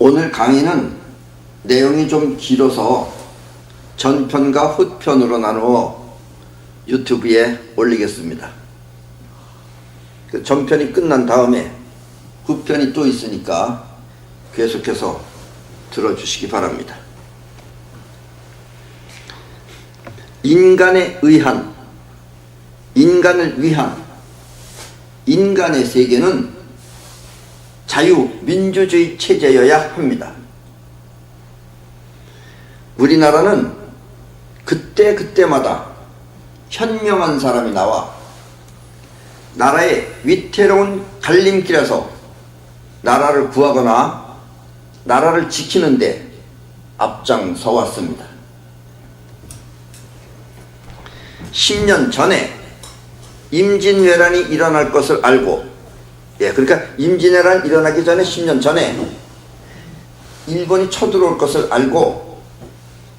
오늘 강의는 내용이 좀 길어서 전편과 후편으로 나누어 유튜브에 올리겠습니다. 그 전편이 끝난 다음에 후편이 또 있으니까 계속해서 들어주시기 바랍니다. 인간에 의한, 인간을 위한 인간의 세계는 자유민주주의 체제여야 합니다. 우리나라는 그때마다 현명한 사람이 나와 나라의 위태로운 갈림길에서 나라를 구하거나 나라를 지키는데 앞장서 왔습니다. 10년 전에 임진왜란이 일어날 것을 알고, 그러니까 임진왜란 일어나기 전에 10년 전에 일본이 쳐들어올 것을 알고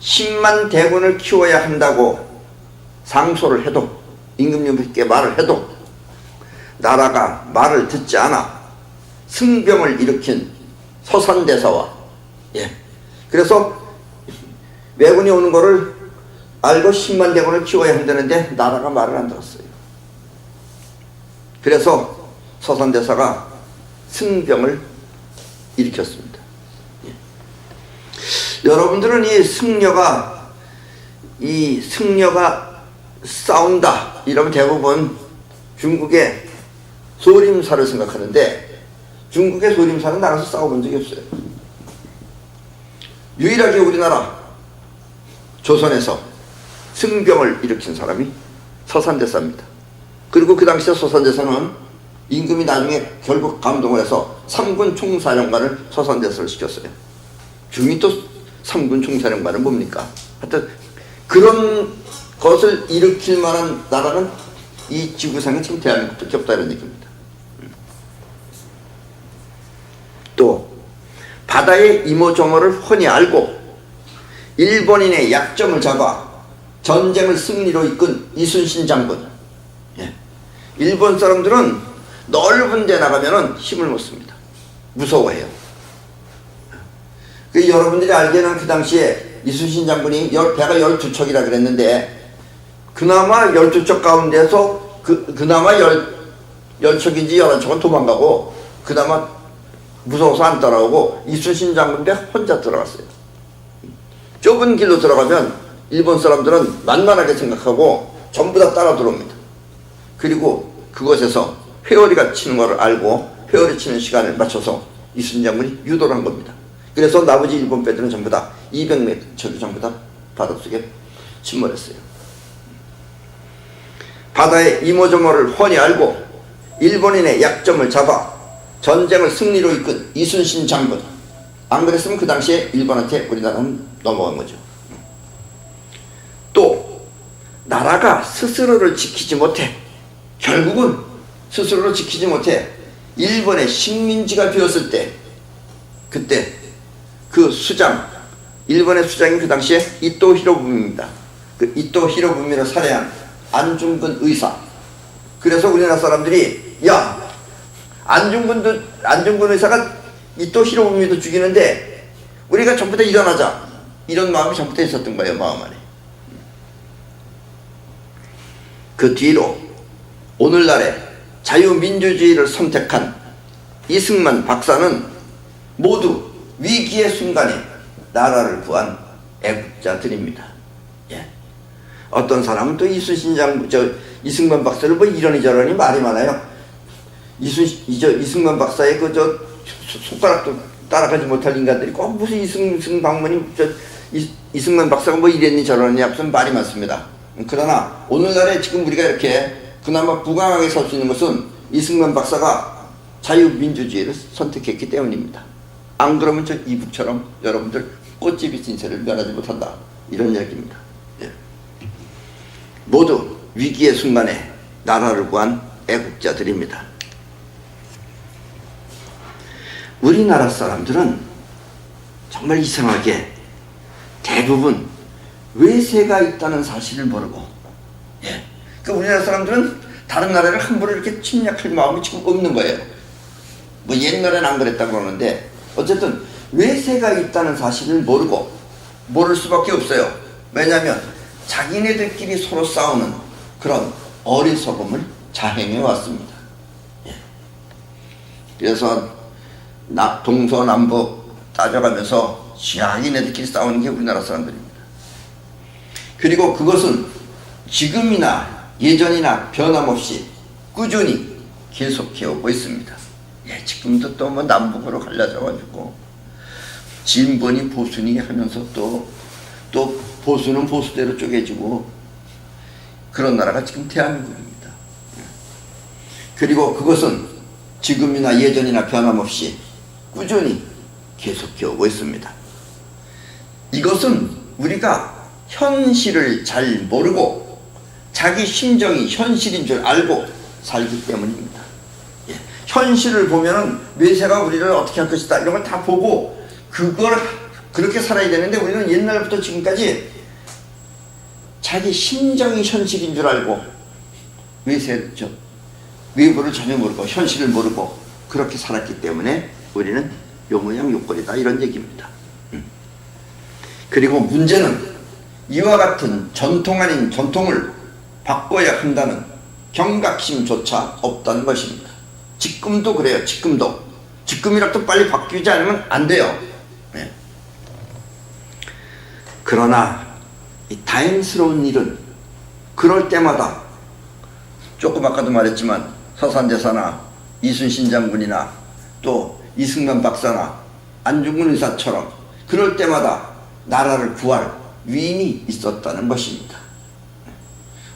10만 대군을 키워야 한다고 상소를 해도, 임금님께 말을 해도 나라가 말을 듣지 않아 승병을 일으킨 서산대사와, 그래서 왜군이 오는 거를 알고 10만 대군을 키워야 한다는데 나라가 말을 안 들었어요. 그래서 서산대사가 승병을 일으켰습니다. 여러분들은 이 승려가 싸운다 이러면 대부분 중국의 소림사를 생각하는데, 중국의 소림사는 나가서 싸워본 적이 없어요. 유일하게 우리나라 조선에서 승병을 일으킨 사람이 서산대사입니다. 그리고 그 당시에 서산대사는 임금이 나중에 결국 감동을 해서 3군 총사령관을 서산대사를 시켰어요. 중이 또 3군 총사령관은 뭡니까? 하여튼 그런 것을 일으킬 만한 나라는 이 지구상에 지금 대한민국밖에 없다 이런 얘기입니다. 또 바다의 이모저모를 훤히 알고 일본인의 약점을 잡아 전쟁을 승리로 이끈 이순신 장군. 일본 사람들은 넓은 데 나가면은 힘을 못 씁니다. 무서워해요. 여러분들이 알기에는 그 당시에 이순신 장군이 배가 12척이라 그랬는데, 그나마 12척 가운데서 그나마 10척인지 11척은 도망가고, 그나마 무서워서 안 따라오고 이순신 장군 배 혼자 들어갔어요. 좁은 길로 들어가면 일본 사람들은 만만하게 생각하고 전부 다 따라 들어옵니다. 그리고 그곳에서 회오리가 치는 것을 알고 회오리 치는 시간을 맞춰서 이순신 장군이 유도를 한 겁니다. 그래서 나머지 일본 배들은 전부 다 200m척이 전부 다 바닷속에 침몰했어요. 바다의 이모저모를 훤히 알고 일본인의 약점을 잡아 전쟁을 승리로 이끈 이순신 장군. 안 그랬으면 그 당시에 일본한테 우리나라는 넘어간 거죠. 또 나라가 스스로를 지키지 못해, 결국은 스스로를 지키지 못해 일본의 식민지가 되었을 때, 그때 그 수장, 일본의 수장이 그 당시에 이토 히로부미입니다. 그 이토 히로부미를 살해한 안중근 의사. 그래서 우리나라 사람들이 안중근 의사가 이토 히로부미도 죽이는데 우리가 전부 다 일어나자, 이런 마음이 전부 다 있었던 거예요. 마음 안에. 그 뒤로 오늘날의 자유민주주의를 선택한 이승만 박사는 모두 위기의 순간에 나라를 구한 애국자들입니다. 어떤 사람은 또 이승만 박사를 뭐 이러니 말이 많아요. 이승만 박사의 손가락도 따라가지 못할 인간들이 꼭 무슨 이승만 박사가 뭐 이랬니 저러니 무슨 말이 많습니다. 그러나 오늘날에 지금 우리가 이렇게 그나마 부강하게 설 수 있는 것은 이승만 박사가 자유민주주의를 선택했기 때문입니다. 안 그러면 저 이북처럼 여러분들 꽃집이 진세를 면하지 못한다, 이런 이야기입니다. 모두 위기의 순간에 나라를 구한 애국자들입니다. 우리나라 사람들은 정말 이상하게 대부분 외세가 있다는 사실을 모르고, 그러니까 우리나라 사람들은 다른 나라를 함부로 이렇게 침략할 마음이 지금 없는 거예요. 뭐 옛날엔 안 그랬다고 그러는데 어쨌든 외세가 있다는 사실을 모를 수밖에 없어요. 왜냐하면 자기네들끼리 서로 싸우는 그런 어리석음을 자행해 왔습니다. 예. 그래서 동서남북 따져가면서 자기네들끼리 싸우는 게 우리나라 사람들입니다. 그리고 그것은 지금이나 예전이나 변함없이 꾸준히 계속해 오고 있습니다. 예, 지금도 또 뭐 남북으로 갈라져가지고 진보니 보수니 하면서 또 보수는 보수대로 쪼개지고 그런 나라가 지금 대한민국입니다. 그리고 그것은 지금이나 예전이나 변함없이 꾸준히 계속해 오고 있습니다. 이것은 우리가 현실을 잘 모르고 자기 심정이 현실인 줄 알고 살기 때문입니다. 예. 현실을 보면은 외세가 우리를 어떻게 할 것이다 이런 걸 다 보고 그걸 그렇게 살아야 되는데 우리는 옛날부터 지금까지 자기 심정이 현실인 줄 알고 외부를 전혀 모르고 현실을 모르고 그렇게 살았기 때문에 우리는 요 모양 요꼴이다 이런 얘기입니다. 그리고 문제는 이와 같은 전통 아닌 전통을 바꿔야 한다는 경각심조차 없다는 것입니다. 지금도 그래요. 지금이라도 빨리 바뀌지 않으면 안 돼요. 네. 그러나 이 다행스러운 일은 그럴 때마다 조금 아까도 말했지만 서산대사나 이순신 장군이나 또 이승만 박사나 안중근 의사처럼 그럴 때마다 나라를 구할 위인이 있었다는 것입니다.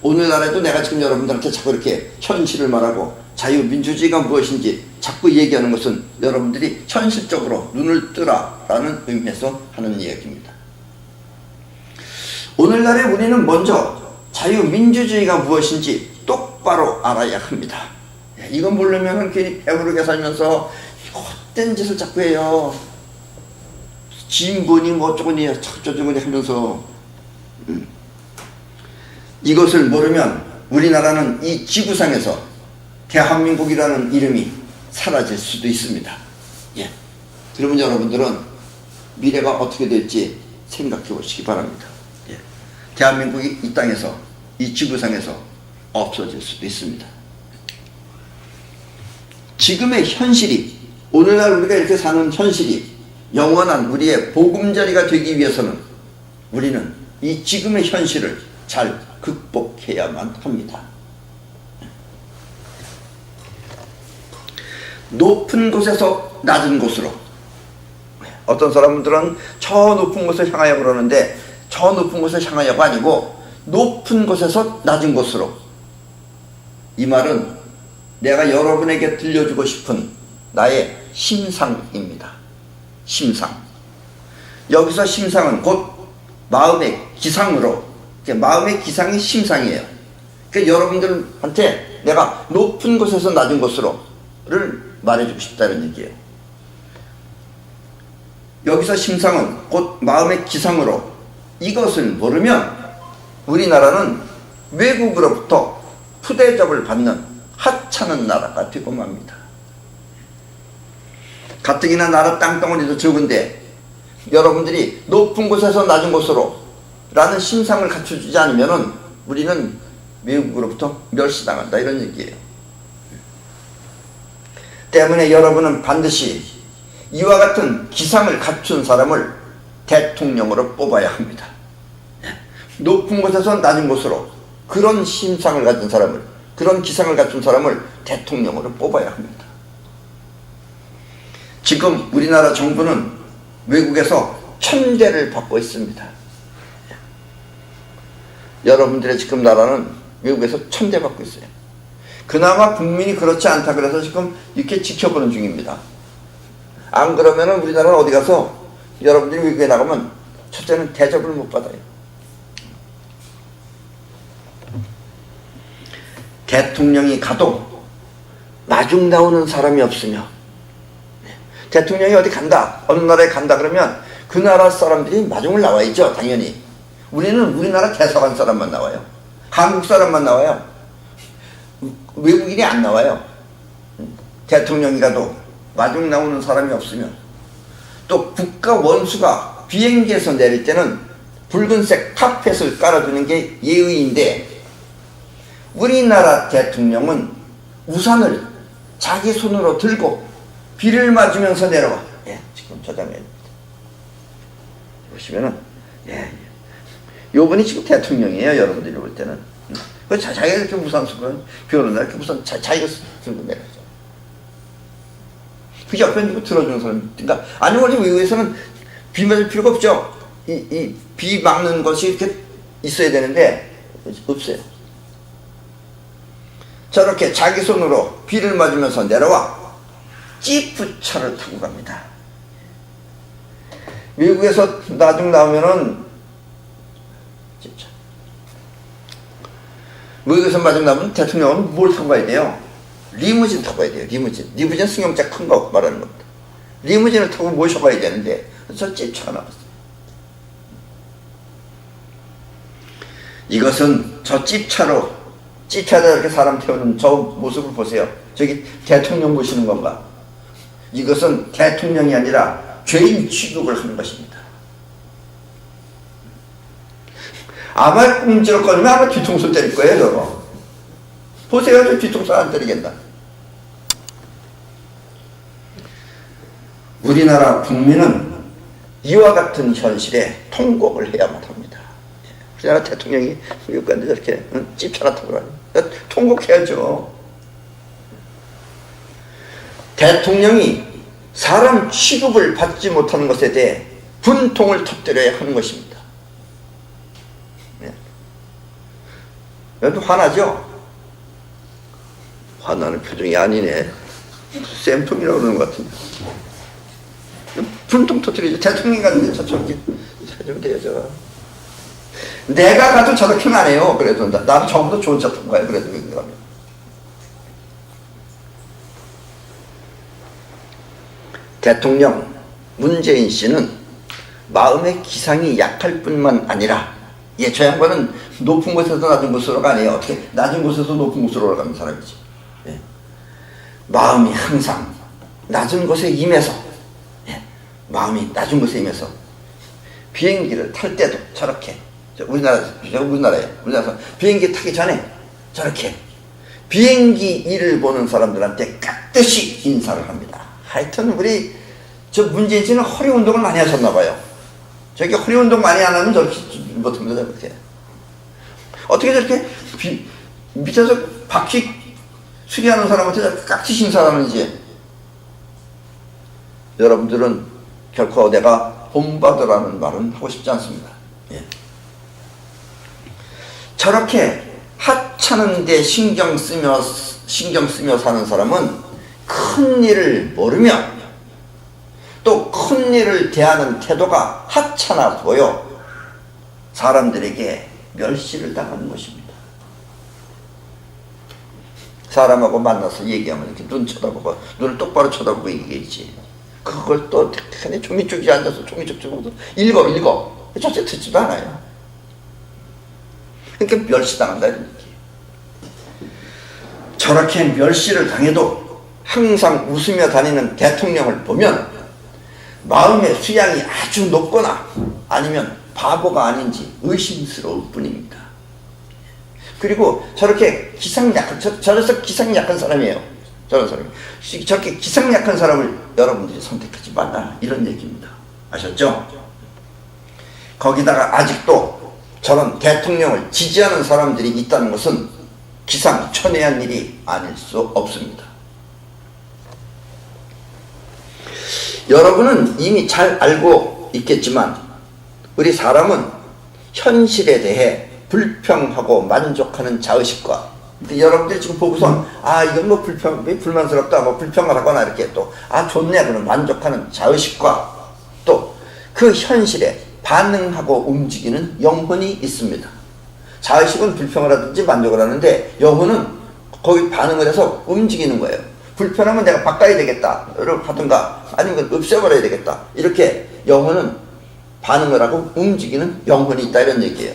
오늘날에도 내가 지금 여러분들한테 자꾸 이렇게 현실을 말하고 자유민주주의가 무엇인지 자꾸 얘기하는 것은 여러분들이 현실적으로 눈을 뜨라라는 의미에서 하는 이야기입니다. 오늘날에 우리는 먼저 자유민주주의가 무엇인지 똑바로 알아야 합니다. 이건 모르면 괜히 배부르게 살면서 헛된 짓을 자꾸 해요. 진보니 뭐 어쩌고니 저쩌고니 하면서 이것을 모르면 우리나라는 이 지구상에서 대한민국이라는 이름이 사라질 수도 있습니다. 예. 그러면 여러분들은 미래가 어떻게 될지 생각해 보시기 바랍니다. 예. 대한민국이 이 땅에서 이 지구상에서 없어질 수도 있습니다. 지금의 현실이 오늘날 우리가 이렇게 사는 현실이 영원한 우리의 보금자리가 되기 위해서는 우리는 이 지금의 현실을 잘 극복해야만 합니다. 높은 곳에서 낮은 곳으로 어떤 사람들은 저 높은 곳을 향하여 그러는데 저 높은 곳을 향하여가 아니고 높은 곳에서 낮은 곳으로 이 말은 내가 여러분에게 들려주고 싶은 나의 심상입니다. 심상. 여기서 심상은 곧 마음의 기상으로 마음의 기상이 심상이에요. 그러니까 여러분들한테 내가 높은 곳에서 낮은 곳으로를 말해주고 싶다는 얘기예요. 여기서 심상은 곧 마음의 기상으로 이것을 모르면 우리나라는 외국으로부터 푸대접을 받는 하찮은 나라가 되고 맙니다. 가뜩이나 나라 땅덩어리도 적은데 여러분들이 높은 곳에서 낮은 곳으로 라는 심상을 갖춰주지 않으면 우리는 외국으로부터 멸시당한다 이런 얘기예요. 때문에 여러분은 반드시 이와 같은 기상을 갖춘 사람을 대통령으로 뽑아야 합니다. 높은 곳에서 낮은 곳으로 그런 심상을 가진 사람을 그런 기상을 갖춘 사람을 대통령으로 뽑아야 합니다. 지금 우리나라 정부는 외국에서 천대를 받고 있습니다. 여러분들의 지금 나라는 외국에서 천대 받고 있어요. 그나마 국민이 그렇지 않다 그래서 지금 이렇게 지켜보는 중입니다. 안 그러면 우리나라는 어디 가서 여러분들이 외국에 나가면 첫째는 대접을 못 받아요. 대통령이 가도 마중 나오는 사람이 없으며 대통령이 어디 간다 어느 나라에 간다 그러면 그 나라 사람들이 마중을 나와야죠. 당연히 우리는 우리나라 대사관 사람만 나와요. 한국 사람만 나와요. 외국인이 안 나와요. 대통령이 가도 마중 나오는 사람이 없으면 또 국가 원수가 비행기에서 내릴 때는 붉은색 카펫을 깔아주는 게 예의인데, 우리나라 대통령은 우산을 자기 손으로 들고 비를 맞으면서 내려와. 예, 지금 저 장면입니다. 보시면은, 예, 요분이 지금 대통령이에요, 여러분들이 볼 때는. 그 자기가 이렇게 우산 쓰고, 비 오는 날 이렇게 우산 자기가 들고 내려가죠. 그 옆에 누구 들어주는 사람이 있든가. 아니면 우리 외국에서는 비 맞을 필요가 없죠. 비 막는 것이 이렇게 있어야 되는데, 없어요. 저렇게 자기 손으로 비를 맞으면서 내려와 지프차를 타고 갑니다. 미국에서 나중 나오면은, 진짜. 미국에서 나중 나오면 대통령은 뭘 타고 가야 돼요? 리무진 타고 가야 돼요. 리무진 승용차 큰 거 말하는 겁니다. 리무진을 타고 모셔가야 되는데, 저 찝차가 나왔어요. 이것은 저 찝차로, 찝차에다 이렇게 사람 태우는 저 모습을 보세요. 저기 대통령 모시는 건가? 이것은 대통령이 아니라 죄인 취급을 하는 것입니다. 아마 꿈지럭거리면 아마 뒤통수 때릴 거예요, 저거. 보세요, 저 뒤통수 안 때리겠다. 우리나라 국민은 이와 같은 현실에 통곡을 해야만 합니다. 우리나라 대통령이 미국 가는데 저렇게 찝차나 타고 가요. 통곡해야죠. 대통령이 사람 취급을 받지 못하는 것에 대해 분통을 터뜨려야 하는 것입니다. 여러분 화나죠? 화나는 표정이 아니네. 쌤통이라고 그러는 것 같은데. 분통 터뜨리죠. 대통령이 갔는데 저렇게 좀 돼야죠. 내가 가도 저렇게는 안 해요. 그래도 나도 처음부터 좋은 차 타고 가요. 그래도 여기 가면. 대통령 문재인 씨는 마음의 기상이 약할 뿐만 아니라, 예, 저 양반은 높은 곳에서 낮은 곳으로 가네요. 어떻게 낮은 곳에서 높은 곳으로 올라가는 사람이지. 예. 마음이 항상 낮은 곳에 임해서, 예, 마음이 낮은 곳에 임해서 비행기를 탈 때도 저렇게, 우리나라에서 비행기 타기 전에 저렇게 비행기 일을 보는 사람들한테 깍듯이 인사를 합니다. 하여튼 우리 저 문재인 씨는 허리 운동을 많이 하셨나 봐요. 저렇게 허리 운동 많이 안 하면 저렇게 못합니다. 저렇게. 어떻게 저렇게 밑에서 바퀴 수리하는 사람한테 저렇게 깍듯이 인사를 하는지. 여러분들은 결코 내가 본받으라는 말은 하고 싶지 않습니다. 예. 저렇게 하찮은 데 신경 쓰며 사는 사람은 큰 일을 모르며 또 큰 일을 대하는 태도가 하찮아 보여 사람들에게 멸시를 당하는 것입니다. 사람하고 만나서 얘기하면 이렇게 눈 쳐다보고, 눈을 똑바로 쳐다보고 얘기했지. 그걸 또 대단히 종이 쪽에 앉아서 종이 쪽지 보고 읽어. 저쪽 듣지도 않아요. 그러니까 멸시당한다 이런 얘기예요. 저렇게 멸시를 당해도 항상 웃으며 다니는 대통령을 보면 마음의 수양이 아주 높거나 아니면 바보가 아닌지 의심스러울 뿐입니다. 그리고 저렇게 저래서 기상 약한 사람이에요. 저런 사람이. 저렇게 기상 약한 사람을 여러분들이 선택하지 말라, 이런 얘기입니다. 아셨죠? 거기다가 아직도 저런 대통령을 지지하는 사람들이 있다는 것은 기상천외한 일이 아닐 수 없습니다. 여러분은 이미 잘 알고 있겠지만 우리 사람은 현실에 대해 불평하고 만족하는 자의식과, 여러분들이 지금 보고선 이건 뭐 불만스럽다, 뭐 불평을 하거나 이렇게 또 좋네 그런 만족하는 자의식과 또 그 현실에 반응하고 움직이는 영혼이 있습니다. 자의식은 불평을 하든지 만족을 하는데 영혼은 거기 반응을 해서 움직이는 거예요. 불편하면 내가 바꿔야 되겠다를 하든가 아니면 없애버려야 되겠다, 이렇게 영혼은 반응을 하고 움직이는 영혼이 있다, 이런 얘기예요.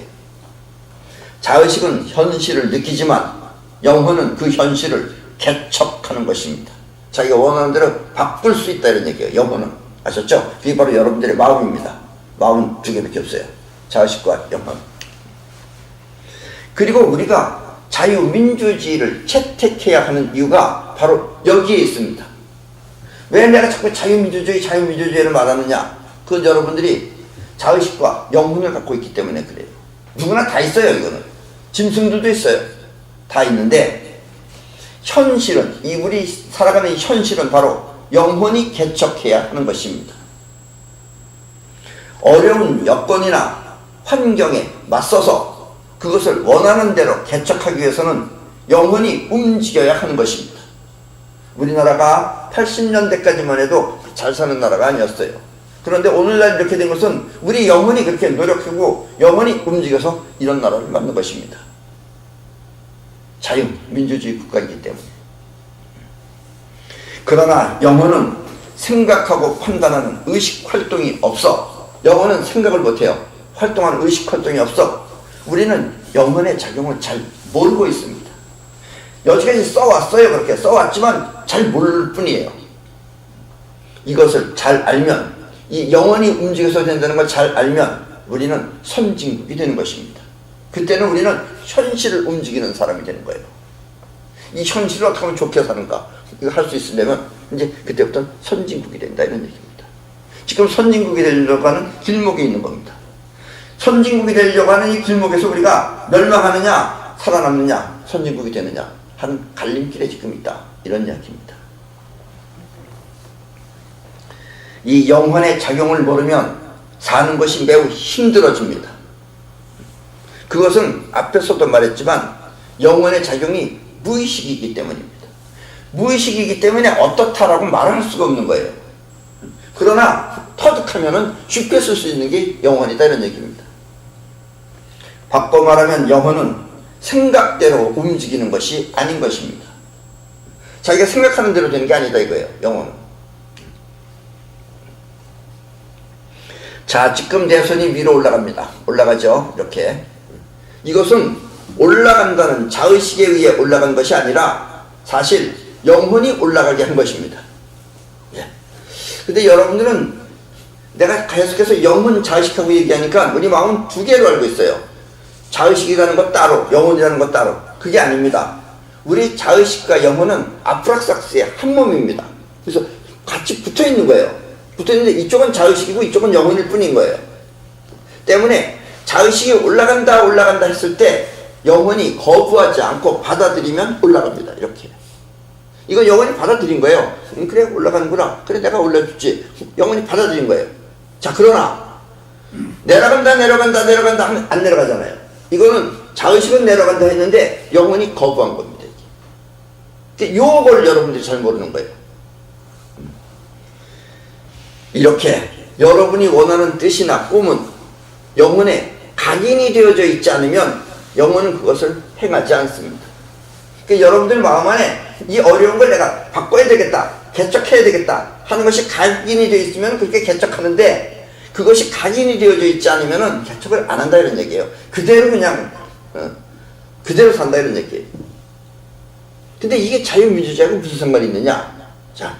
자의식은 현실을 느끼지만 영혼은 그 현실을 개척하는 것입니다. 자기가 원하는 대로 바꿀 수 있다, 이런 얘기예요. 영혼은 아셨죠? 그게 바로 여러분들의 마음입니다. 마음은 두 개밖에 없어요. 자의식과 영혼. 그리고 우리가 자유민주주의를 채택해야 하는 이유가 바로 여기에 있습니다. 왜 내가 자꾸 자유민주주의를 말하느냐? 그건 여러분들이 자의식과 영혼을 갖고 있기 때문에 그래요. 누구나 다 있어요. 이거는 짐승들도 있어요. 다 있는데 현실은, 이 우리 살아가는 현실은 바로 영혼이 개척해야 하는 것입니다. 어려운 여건이나 환경에 맞서서 그것을 원하는 대로 개척하기 위해서는 영혼이 움직여야 하는 것입니다. 우리나라가 80년대까지만 해도 잘 사는 나라가 아니었어요. 그런데 오늘날 이렇게 된 것은 우리 영혼이 그렇게 노력하고 영혼이 움직여서 이런 나라를 만든 것입니다. 자유민주주의 국가이기 때문에. 그러나 영혼은 생각하고 판단하는 의식활동이 없어. 영혼은 생각을 못해요. 활동하는 의식활동이 없어. 우리는 영혼의 작용을 잘 모르고 있습니다. 여지까지 써왔어요. 그렇게 써왔지만 잘 모를 뿐이에요. 이것을 잘 알면, 이 영혼이 움직여서 된다는 걸 잘 알면 우리는 선진국이 되는 것입니다. 그때는 우리는 현실을 움직이는 사람이 되는 거예요. 이 현실을 어떻게 하면 좋게 사는가, 이거 할 수 있으려면 이제 그때부터 선진국이 된다, 이런 얘기입니다. 지금 선진국이 되려고 하는 길목에 있는 겁니다. 선진국이 되려고 하는 이 길목에서 우리가 멸망하느냐 살아남느냐 선진국이 되느냐 하는 갈림길에 지금 있다, 이런 이야기입니다. 이 영혼의 작용을 모르면 사는 것이 매우 힘들어집니다. 그것은 앞에서도 말했지만 영혼의 작용이 무의식이기 때문입니다. 무의식이기 때문에 어떻다라고 말할 수가 없는 거예요. 그러나 터득하면은 쉽게 쓸 수 있는 게 영혼이다, 이런 얘기입니다. 바꿔 말하면 영혼은 생각대로 움직이는 것이 아닌 것입니다. 자기가 생각하는 대로 되는 게 아니다, 이거예요. 영혼은. 자, 지금 내 손이 위로 올라갑니다. 올라가죠, 이렇게. 이것은 올라간다는 자의식에 의해 올라간 것이 아니라 사실 영혼이 올라가게 한 것입니다. 예. 근데 여러분들은 내가 계속해서 영혼 자의식하고 얘기하니까 우리 마음은 두 개로 알고 있어요. 자의식이라는 것 따로, 영혼이라는 것 따로. 그게 아닙니다. 우리 자의식과 영혼은 아프락삭스의 한 몸입니다. 그래서 같이 붙어 있는 거예요. 붙어 있는데 이쪽은 자의식이고 이쪽은 영혼일 뿐인 거예요. 때문에 자의식이 올라간다 했을 때 영혼이 거부하지 않고 받아들이면 올라갑니다. 이렇게. 이건 영혼이 받아들인 거예요. 그래, 올라가는구나. 그래, 내가 올려주지. 영혼이 받아들인 거예요. 자, 그러나 내려간다 하면 안 내려가잖아요. 이거는 자의식은 내려간다 했는데 영혼이 거부한 겁니다. 요걸 여러분들이 잘 모르는 거예요. 이렇게 여러분이 원하는 뜻이나 꿈은 영혼에 각인이 되어져 있지 않으면 영혼은 그것을 행하지 않습니다. 그러니까 여러분들 마음 안에 이 어려운 걸 내가 바꿔야 되겠다, 개척해야 되겠다 하는 것이 각인이 되어 있으면 그렇게 개척하는데, 그것이 각인이 되어져 있지 않으면 개척을 안 한다, 이런 얘기예요. 그대로 그냥 그대로 산다, 이런 얘기예요. 근데 이게 자유민주주의하고 무슨 상관이 있느냐? 자,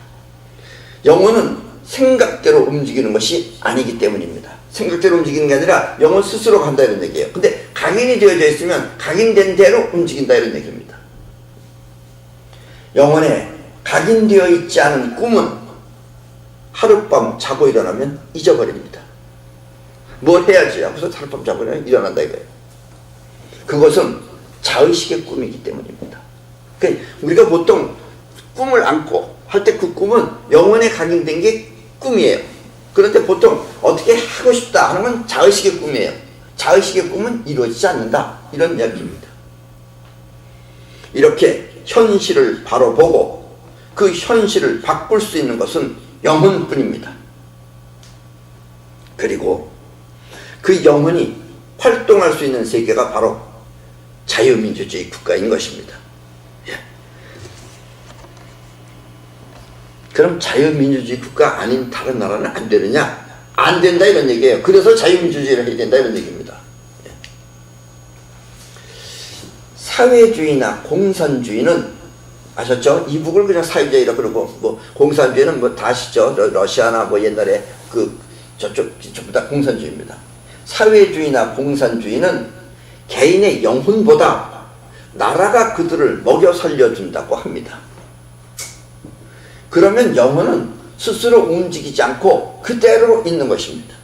영혼은 생각대로 움직이는 것이 아니기 때문입니다. 생각대로 움직이는 게 아니라 영혼 스스로 간다, 이런 얘기예요. 근데 각인이 되어져 있으면 각인된 대로 움직인다, 이런 얘기입니다. 영혼에 각인되어 있지 않은 꿈은 하룻밤 자고 일어나면 잊어버립니다. 뭘 해야지 하고서 하룻밤 자고 일어난다, 이거예요. 그것은 자의식의 꿈이기 때문입니다. 그러니까 우리가 보통 꿈을 안고 할 때 그 꿈은 영혼에 각인된 게 꿈이에요. 그런데 보통 어떻게 하고 싶다 하는 건 자의식의 꿈이에요. 자의식의 꿈은 이루어지지 않는다, 이런 이야기입니다. 이렇게 현실을 바로 보고 그 현실을 바꿀 수 있는 것은 영혼뿐입니다. 그리고 그 영혼이 활동할 수 있는 세계가 바로 자유민주주의 국가인 것입니다. 예. 그럼 자유민주주의 국가 아닌 다른 나라는 안 되느냐? 안 된다, 이런 얘기예요. 그래서 자유민주주의를 해야 된다, 이런 얘기입니다. 예. 사회주의나 공산주의는 아셨죠? 이북을 그냥 사회주의라 그러고, 뭐 공산주의는 뭐 다 아시죠? 러시아나 뭐 옛날에 저쪽 전부 다 공산주의입니다. 사회주의나 공산주의는 개인의 영혼보다 나라가 그들을 먹여 살려준다고 합니다. 그러면 영혼은 스스로 움직이지 않고 그대로 있는 것입니다.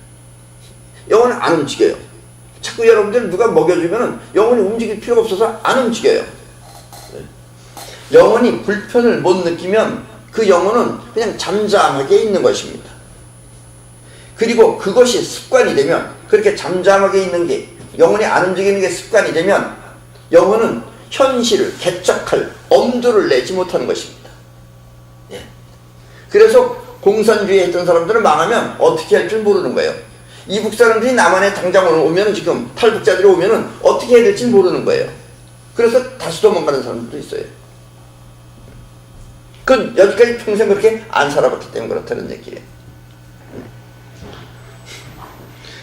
영혼은 안 움직여요. 자꾸 여러분들 누가 먹여주면 영혼이 움직일 필요가 없어서 안 움직여요. 영혼이 불편을 못 느끼면 그 영혼은 그냥 잠잠하게 있는 것입니다. 그리고 그것이 습관이 되면, 그렇게 잠잠하게 있는 게, 영혼이 안 움직이는 게 습관이 되면 영혼은 현실을 개척할 엄두를 내지 못하는 것입니다. 예. 그래서 공산주의에 했던 사람들은 망하면 어떻게 할 줄 모르는 거예요. 이북 사람들이 남한에 당장 오면, 지금 탈북자들이 오면은 어떻게 해야 될지 모르는 거예요. 그래서 다시 도망가는 사람들도 있어요. 그 여기까지 평생 그렇게 안 살아봤기 때문에 그렇다는 얘기예요.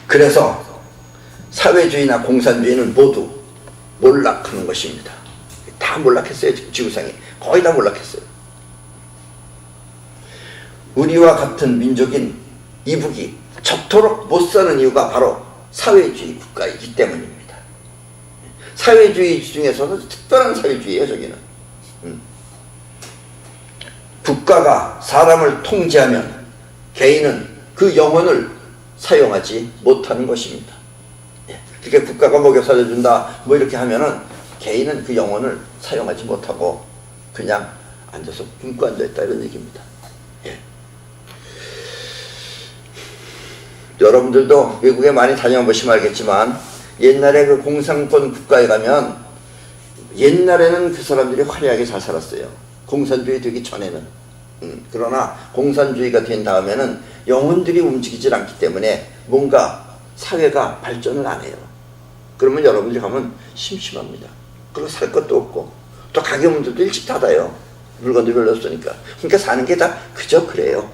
그래서 사회주의나 공산주의는 모두 몰락하는 것입니다. 다 몰락했어요. 지금 지구상에 거의 다 몰락했어요. 우리와 같은 민족인 이북이 저토록 못 사는 이유가 바로 사회주의 국가이기 때문입니다. 사회주의 중에서도 특별한 사회주의예요. 저기는 국가가 사람을 통제하면 개인은 그 영혼을 사용하지 못하는 것입니다. 이렇게 국가가 먹여 살려준다 뭐 이렇게 하면은 개인은 그 영혼을 사용하지 못하고 그냥 앉아서 굶고 앉아있다 이런 얘기입니다. 예. 여러분들도 외국에 많이 다녀보시면 알겠지만 옛날에 그 공산권 국가에 가면 옛날에는 그 사람들이 화려하게 잘 살았어요. 공산주의 되기 전에는. 그러나 공산주의가 된 다음에는 영혼들이 움직이질 않기 때문에 뭔가 사회가 발전을 안 해요. 그러면 여러분들이 가면 심심합니다. 그리고 살 것도 없고 또 가게 문들도 일찍 닫아요. 물건도 별로 없으니까. 그러니까 사는 게 다 그저 그래요.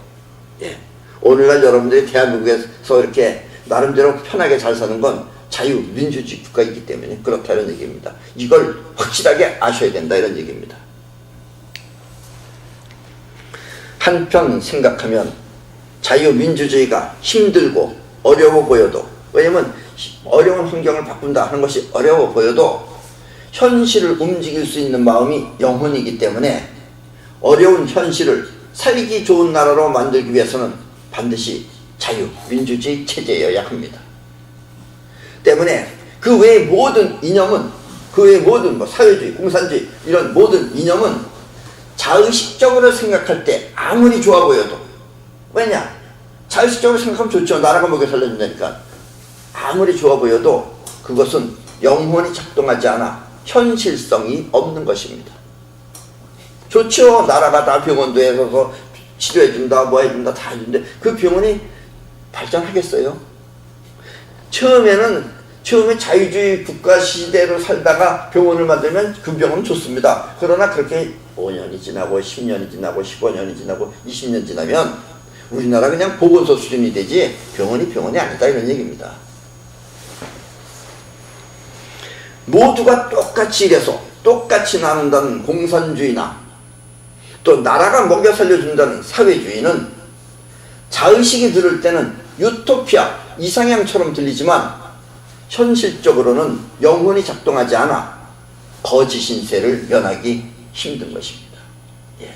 예. 오늘날 여러분들이 대한민국에서 이렇게 나름대로 편하게 잘 사는 건 자유민주주의 국가이기 때문에 그렇다 이런 얘기입니다. 이걸 확실하게 아셔야 된다 이런 얘기입니다. 한편 생각하면 자유민주주의가 힘들고 어려워 보여도, 왜냐면 어려운 환경을 바꾼다 하는 것이 어려워 보여도 현실을 움직일 수 있는 마음이 영혼이기 때문에 어려운 현실을 살기 좋은 나라로 만들기 위해서는 반드시 자유민주주의 체제여야 합니다. 때문에 그 외의 모든 이념은, 그 외의 모든 뭐 사회주의, 공산주의 이런 모든 이념은 자의식적으로 생각할 때 아무리 좋아 보여도, 왜냐? 자의식적으로 생각하면 좋죠. 나라가 먹여 살려준다니까. 아무리 좋아 보여도 그것은 영혼이 작동하지 않아 현실성이 없는 것입니다. 좋죠. 나라가 다 병원도 해서 치료해준다, 뭐 해준다, 다 해준대. 그 병원이 발전하겠어요? 처음에 자유주의 국가 시대로 살다가 병원을 만들면 그 병원은 좋습니다. 그러나 그렇게 5년이 지나고 10년이 지나고 15년이 지나고 20년 지나면 우리나라 그냥 보건소 수준이 되지 병원이 아니다 이런 얘기입니다. 모두가 똑같이 일해서 똑같이 나눈다는 공산주의나 또 나라가 먹여 살려준다는 사회주의는 자의식이 들을 때는 유토피아, 이상향처럼 들리지만 현실적으로는 영혼이 작동하지 않아 거짓 신세를 면하기 힘든 것입니다. 예.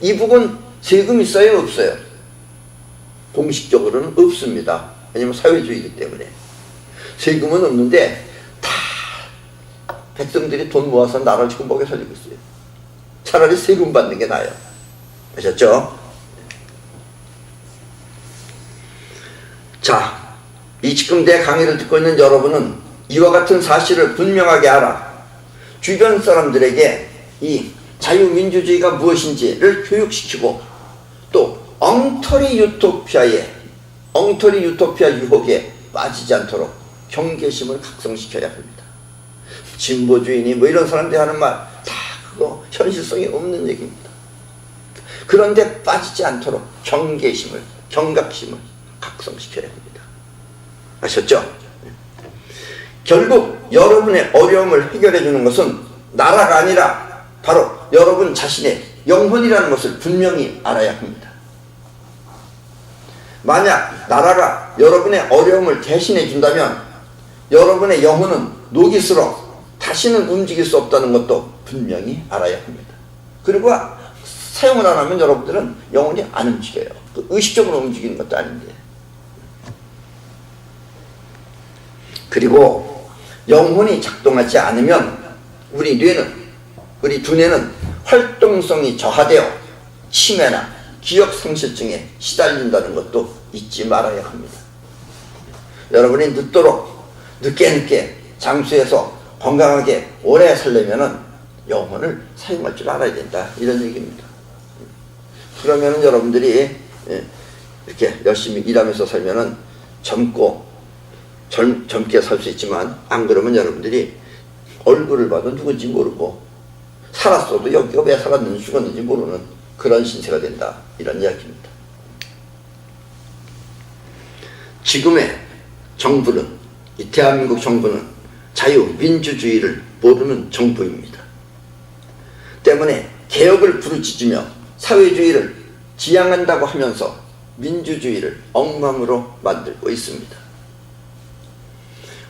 이북은 세금 있어요? 없어요? 공식적으로는 없습니다. 왜냐하면 사회주의이기 때문에. 세금은 없는데 다 백성들이 돈 모아서 나라를 지금 먹여 살리고 있어요. 차라리 세금 받는 게 나아요. 아셨죠? 자, 이 지금 내 강의를 듣고 있는 여러분은 이와 같은 사실을 분명하게 알아 주변 사람들에게 이 자유민주주의가 무엇인지를 교육시키고 또 엉터리 유토피아 유혹에 빠지지 않도록 경계심을 각성시켜야 합니다. 진보주의니 뭐 이런 사람들이 하는 말 다 그거 현실성이 없는 얘기입니다. 그런데 빠지지 않도록 경각심을 각성시켜야 합니다. 아셨죠? 결국 여러분의 어려움을 해결해 주는 것은 나라가 아니라 바로 여러분 자신의 영혼이라는 것을 분명히 알아야 합니다. 만약 나라가 여러분의 어려움을 대신해 준다면 여러분의 영혼은 녹이 슬어 다시는 움직일 수 없다는 것도 분명히 알아야 합니다. 그리고 사용을 안 하면 여러분들은 영혼이 안 움직여요. 의식적으로 움직이는 것도 아닌데. 그리고 영혼이 작동하지 않으면 우리 두뇌는 활동성이 저하되어 치매나 기억상실증에 시달린다는 것도 잊지 말아야 합니다. 여러분이 늦게 장수해서 건강하게 오래 살려면은 영혼을 사용할 줄 알아야 된다, 이런 얘기입니다. 그러면은 여러분들이 이렇게 열심히 일하면서 살면은 젊게 살 수 있지만, 안 그러면 여러분들이 얼굴을 봐도 누군지 모르고 살았어도 여기가 왜 살았는지 죽었는지 모르는 그런 신세가 된다, 이런 이야기입니다. 지금의 정부는, 이 대한민국 정부는 자유민주주의를 모르는 정부입니다. 때문에 개혁을 부르짖으며 사회주의를 지향한다고 하면서 민주주의를 엉망으로 만들고 있습니다.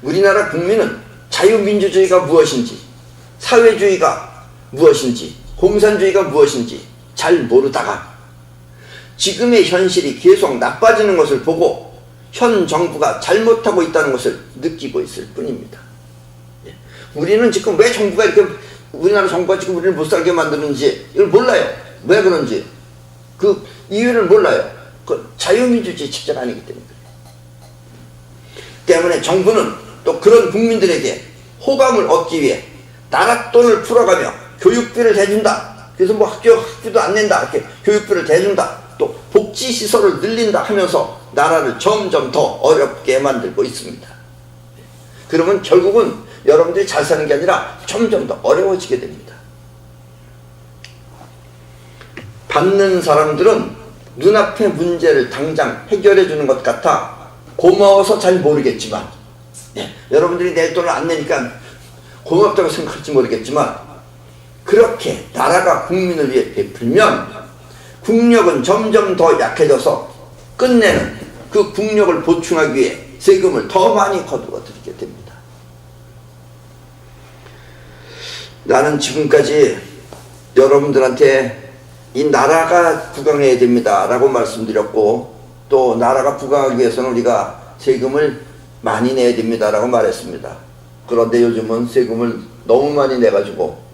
우리나라 국민은 자유민주주의가 무엇인지, 사회주의가 무엇인지, 공산주의가 무엇인지 잘 모르다가 지금의 현실이 계속 나빠지는 것을 보고 현 정부가 잘못하고 있다는 것을 느끼고 있을 뿐입니다. 우리는 지금 왜 정부가 이렇게, 우리나라 정부가 지금 우리를 못 살게 만드는지 이걸 몰라요. 왜 그런지 그 이유를 몰라요. 그 자유민주주의 체제가 아니기 때문에 정부는 또 그런 국민들에게 호감을 얻기 위해 나라 돈을 풀어가며 교육비를 대준다. 그래서 뭐 학교도 안 낸다, 이렇게 교육비를 대준다, 또 복지시설을 늘린다 하면서 나라를 점점 더 어렵게 만들고 있습니다. 그러면 결국은 여러분들이 잘 사는 게 아니라 점점 더 어려워지게 됩니다. 받는 사람들은 눈앞의 문제를 당장 해결해 주는 것 같아 고마워서 잘 모르겠지만, 여러분들이 내 돈을 안 내니까 고맙다고 생각할지 모르겠지만, 그렇게 나라가 국민을 위해 베풀면 국력은 점점 더 약해져서 끝내는 그 국력을 보충하기 위해 세금을 더 많이 거두어 들이게 됩니다. 나는 지금까지 여러분들한테 이 나라가 부강해야 됩니다 라고 말씀드렸고, 또 나라가 부강하기 위해서는 우리가 세금을 많이 내야 됩니다 라고 말했습니다. 그런데 요즘은 세금을 너무 많이 내가지고,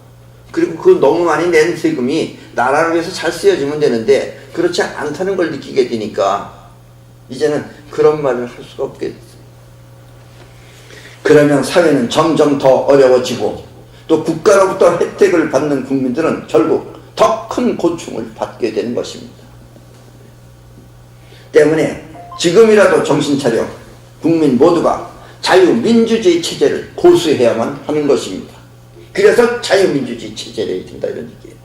그리고 그 너무 많이 낸 세금이 나라를 위해서 잘 쓰여지면 되는데 그렇지 않다는 걸 느끼게 되니까 이제는 그런 말을 할 수가 없게 됐어요. 그러면 사회는 점점 더 어려워지고, 또 국가로부터 혜택을 받는 국민들은 결국 더 큰 고충을 받게 되는 것입니다. 때문에 지금이라도 정신 차려 국민 모두가 자유민주주의 체제를 고수해야만 하는 것입니다. 그래서 자유민주주의 체제를 해야 된다, 이런 얘기예요.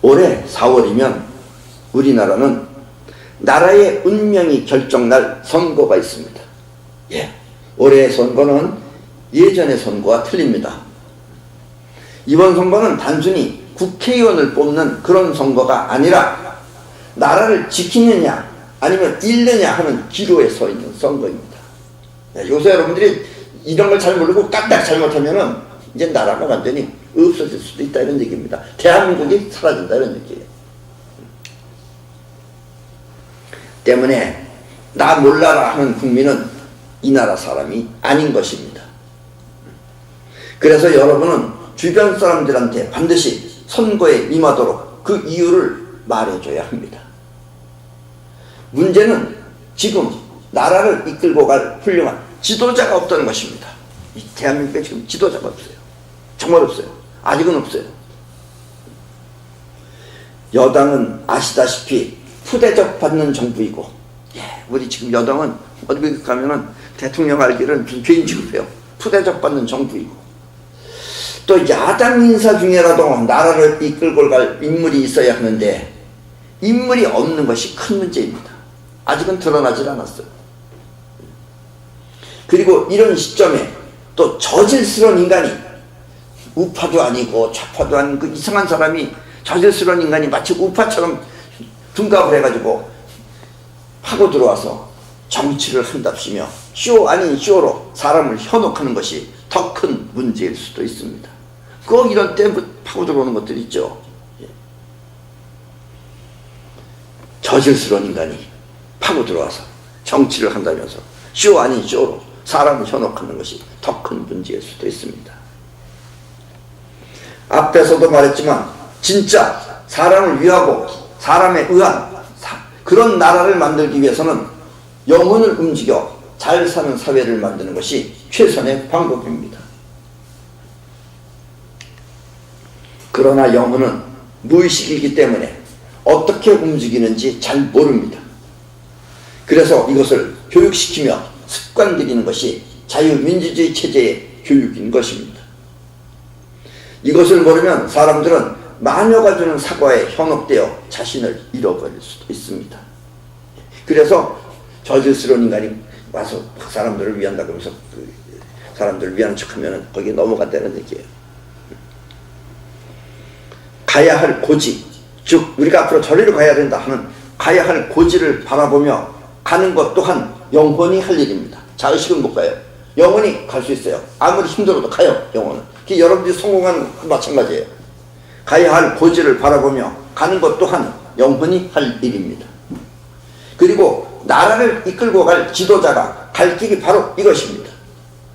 올해 4월이면 우리나라는 나라의 운명이 결정날 선거가 있습니다. 올해의 선거는 예전의 선거와 틀립니다. 이번 선거는 단순히 국회의원을 뽑는 그런 선거가 아니라 나라를 지키느냐 아니면 잃느냐 하는 기로에 서 있는 선거입니다. 요새 여러분들이 이런 걸 잘 모르고 까딱 잘못하면은 이제 나라가 완전히 없어질 수도 있다, 이런 얘기입니다. 대한민국이 사라진다, 이런 얘기예요. 때문에 나 몰라라 하는 국민은 이 나라 사람이 아닌 것입니다. 그래서 여러분은 주변 사람들한테 반드시 선거에 임하도록 그 이유를 말해줘야 합니다. 문제는 지금 나라를 이끌고 갈 훌륭한 지도자가 없다는 것입니다. 이 대한민국에 지금 지도자가 없어요. 정말 없어요. 아직은 없어요. 여당은 아시다시피 푸대접 받는 정부이고, 우리 지금 여당은 어디 가면은 대통령 알기를 무슨 죄인 취급해요. 푸대접 받는 정부이고, 또 야당 인사 중에라도 나라를 이끌고 갈 인물이 있어야 하는데 인물이 없는 것이 큰 문제입니다. 아직은 드러나질 않았어요. 그리고 이런 시점에 또 저질스러운 인간이 우파도 아니고 좌파도 아닌 그 이상한 사람이 저질스러운 인간이 마치 우파처럼 둔갑을 해가지고 파고 들어와서 정치를 한답시며 쇼 아닌 쇼로 사람을 현혹하는 것이 더 큰 문제일 수도 있습니다. 꼭 이런 때 파고 들어오는 것들이 있죠. 저질스러운 인간이 파고 들어와서 정치를 한다면서 쇼 아닌 쇼로 사람을 현혹하는 것이 더 큰 문제일 수도 있습니다. 앞에서도 말했지만 진짜 사람을 위하고 사람에 의한 그런 나라를 만들기 위해서는 영혼을 움직여 잘 사는 사회를 만드는 것이 최선의 방법입니다. 그러나 영혼은 무의식이기 때문에 어떻게 움직이는지 잘 모릅니다. 그래서 이것을 교육시키며 습관들이는 것이 자유민주주의 체제의 교육인 것입니다. 이것을 모르면 사람들은 마녀가 주는 사과에 현혹되어 자신을 잃어버릴 수도 있습니다. 그래서 저질스러운 인간이 와서 사람들을 위한다고 하면서 사람들을 위하는 척하면 거기에 넘어간다는 얘기예요. 가야 할 고지, 즉 우리가 앞으로 저리로 가야 된다 하는 가야 할 고지를 바라보며 가는 것 또한 영혼이 할 일입니다. 자의식은 못 가요. 영혼이 갈 수 있어요. 아무리 힘들어도 가요. 영혼은. 여러분들이 성공하는 건 마찬가지예요. 가야 할 고지를 바라보며 가는 것 또한 영혼이 할 일입니다. 그리고 나라를 이끌고 갈 지도자가 갈 길이 바로 이것입니다.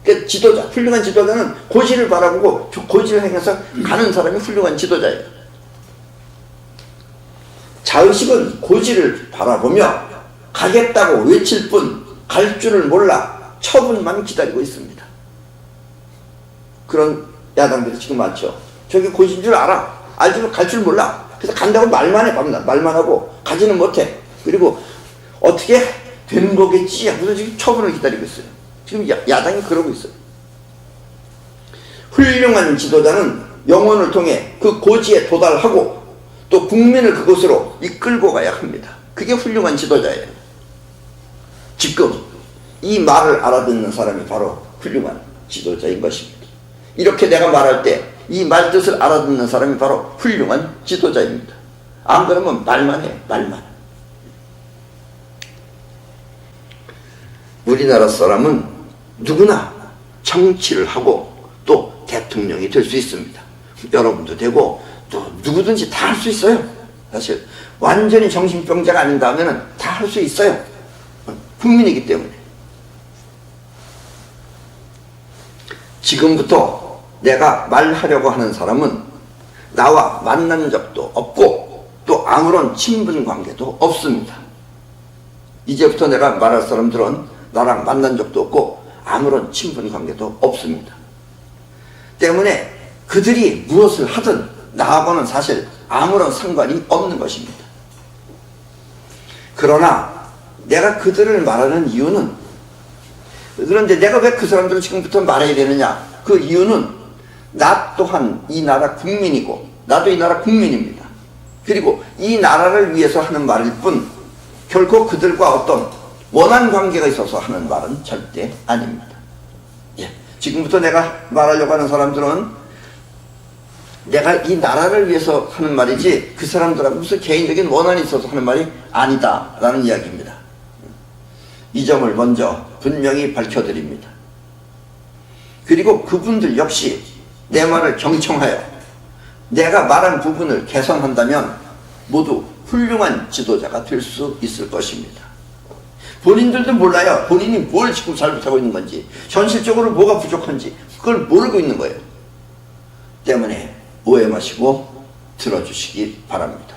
그러니까 지도자, 훌륭한 지도자는 고지를 바라보고 고지를 행해서 가는 사람이 훌륭한 지도자예요. 자의식은 고지를 바라보며 가겠다고 외칠 뿐 갈 줄을 몰라 처분만 기다리고 있습니다. 그런 야당들이 지금 많죠. 저기 고지인 줄 알아. 알지만 갈 줄 몰라. 그래서 간다고 말만 해. 말만 하고 가지는 못해. 그리고 어떻게 되는 거겠지 하면서 지금 처분을 기다리고 있어요. 지금 야당이 그러고 있어요. 훌륭한 지도자는 영혼을 통해 그 고지에 도달하고 또 국민을 그곳으로 이끌고 가야 합니다. 그게 훌륭한 지도자예요. 지금 이 말을 알아듣는 사람이 바로 훌륭한 지도자인 것입니다. 이렇게 내가 말할 때 이 말뜻을 알아듣는 사람이 바로 훌륭한 지도자입니다. 안 그러면 말만 해. 말만. 우리나라 사람은 누구나 정치를 하고 또 대통령이 될 수 있습니다. 여러분도 되고 또 누구든지 다 할 수 있어요. 사실 완전히 정신병자가 아닌다면 다 할 수 있어요. 국민이기 때문에. 지금부터 내가 말하려고 하는 사람은 나와 만난 적도 없고 또 아무런 친분 관계도 없습니다. 이제부터 내가 말할 사람들은 나랑 만난 적도 없고 아무런 친분 관계도 없습니다. 때문에 그들이 무엇을 하든 나하고는 사실 아무런 상관이 없는 것입니다. 그러나 내가 그들을 말하는 이유는, 그런데 내가 왜 그 사람들을 지금부터 말해야 되느냐? 그 이유는 나 또한 이 나라 국민이고 나도 이 나라 국민입니다. 그리고 이 나라를 위해서 하는 말일 뿐 결코 그들과 어떤 원한 관계가 있어서 하는 말은 절대 아닙니다. 지금부터 내가 말하려고 하는 사람들은 내가 이 나라를 위해서 하는 말이지 그 사람들하고 무슨 개인적인 원한이 있어서 하는 말이 아니다 라는 이야기입니다. 이 점을 먼저 분명히 밝혀드립니다. 그리고 그분들 역시 내 말을 경청하여 내가 말한 부분을 개선한다면 모두 훌륭한 지도자가 될 수 있을 것입니다. 본인들도 몰라요. 본인이 뭘 지금 잘못하고 있는 건지, 현실적으로 뭐가 부족한지 그걸 모르고 있는 거예요. 때문에 오해 마시고 들어주시기 바랍니다.